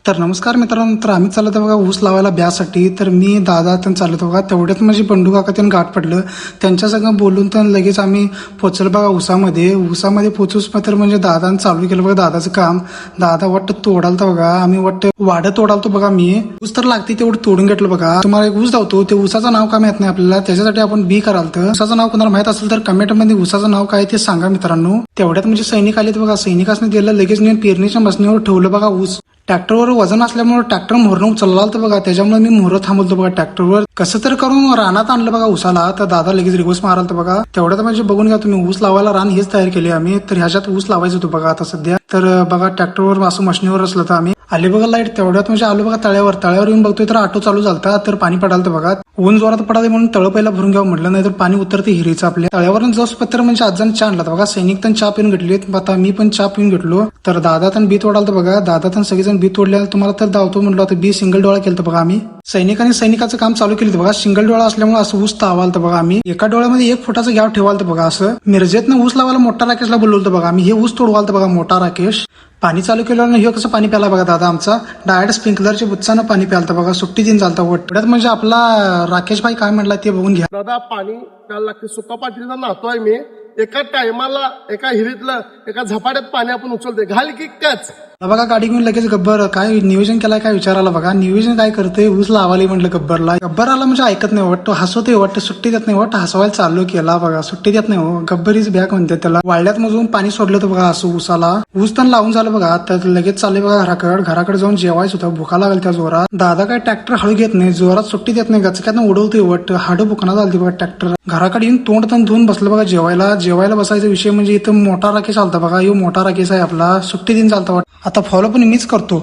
तर नमस्कार मित्रांनो, तर आम्ही चालत बघा ऊस लावायला ब्यासाठी. तर मी दादा त्यांनी चालत बघा, तेवढ्यात म्हणजे बंडू काका त्यांनी गाठ पडलं. त्यांच्या संग बोलून तर लगेच आम्ही पोचलो बघा ऊसामध्ये पोचूस तर म्हणजे दादाने चालू केलं बघा दादाचं काम. दादा वाटतं तोडालता बघा, आम्ही वाटतं वाढ तोडालतो बघा. मी ऊस तर लागते तेवढं तोडून घेतलं बघा. तुम्हाला एक ऊस धावतो, ते ऊसाचं नाव काय माहित नाही आपल्याला, त्याच्यासाठी आपण बी करालतं. ऊसाचं नाव कोणाला माहित असेल तर कमेंट मध्ये ऊसाचं नाव काय ते सांगा मित्रांनो. तेवढ्यात म्हणजे सैनिक आलेत बघा, सैनिकांनी दिलं लगेच नेऊन पेरणीच्या मशनीवर ठेवलं बघा ऊस. ट्रॅक्टरवर वजन असल्यामुळे ट्रॅक्टर मोहरून उचलला होतं बघा, त्याच्यामुळे मी मोहर थांबवतो बघा ट्रॅक्टरवर. कसं तर करून रानात आणलं बघा ऊसाला. तर दादा लगेच रिवर्स माराल बघा. तेवढ्यात म्हणजे बघून घ्या तुम्ही, ऊस लावायला रान हेच तयार केले आम्ही. तर ह्याच्यात ऊस लावायचं होतं बघा आता सध्या. तर बघा ट्रॅक्टरवर असं मशनीवर असलं तर आम्ही आले बघा लाईट. तेवढ्यात म्हणजे आलो बघा तळ्यावर येऊन बघतोय तर ऑटो चालू झालता. तर पाणी पडालं बघा, ऊन जोरात पडाले म्हणून तळ पहिला भरून घ्यावं म्हटलं, नाही तर पाणी उतरते हिरीचं आपल्या तळ्यावरून. जस पत्र म्हणजे आजान चहा आणला बघा. सैनिक पण चहा पिऊन घेतलीत, आता मी पण चहा पिऊन घेतलो. तर दादा पण बी तोडाल बघा. दादा पण सगळेजण बी तोडले. तुम्हाला तर धावतो म्हटलं तर बी सिंगल डोळा केलं बघा आम्ही. सैनिकाचं काम चालू केलं बघा. सिंगल डोळा असल्यामुळे असं ऊस तावालतं बघा. आम्ही एका डोळ्यामध्ये 1 फुटाचं गॅप ठेवालतं बघा. असं मिरजेतनं ऊस लावायला मोठा राकेशला बोलवलं बघा आम्ही. हे ऊस तोडवालतं बघा मोठा राकेश. पाणी चालू केलं हे कसं पाणी प्याला बघा दादा आमचा. डायरेक्ट स्प्रिंकलरच्या बुच्चानं पाणी प्यालतं बघा. सुट्टी दिन चालतं वट्यात. म्हणजे आपला राकेश भाई काय म्हटलं ते बघून घ्या. दादा पाणी प्यायला लागते. सुका पाठीचा नाहतोय मी. एका टायमाला एका हिरीतलं एका झपाट्यात पाणी आपण उचलते. घाल की कच बघा गाडी घेऊन लगेच गब्बर काय नियोजन केलाय काय विचारायला बघा. नियोजन काय करतोय, ऊस लावाले म्हटलं गब्बर आला म्हणजे ऐकत नाही वाटतं, हसवते वाटतं, सुट्टी देत नाही वाटतं. हसवायला चालू केला बघा, सुट्टी देत नाही हो. गब्बरीच बॅग म्हणते त्याला. वाळल्यात मजून पाणी सोडलं होतं बघा असं ऊसाला. ऊस तर लावून झालं बघा. तर लगेच चालले बघा घराकडे जाऊन जेवायचं होतं. भुका लागल त्या जोरात. दादा काय ट्रॅक्टर हळू घेत नाही, जोरात सुट्टी देत नाही, गचक्यातनं उडवतोय वाटतं. हाडं बुकना झालती बघा ट्रॅक्टर. घराकडे येऊन तोंड तण धुवून बसलं बघा जेवायला बसायचा विषय म्हणजे इथं मोठा राकेश आलता बघा. यो मोठा राकेश आहे आपला. सुट्टी दिन चालता वाटतं. आता फॉलो पण मीच करतो.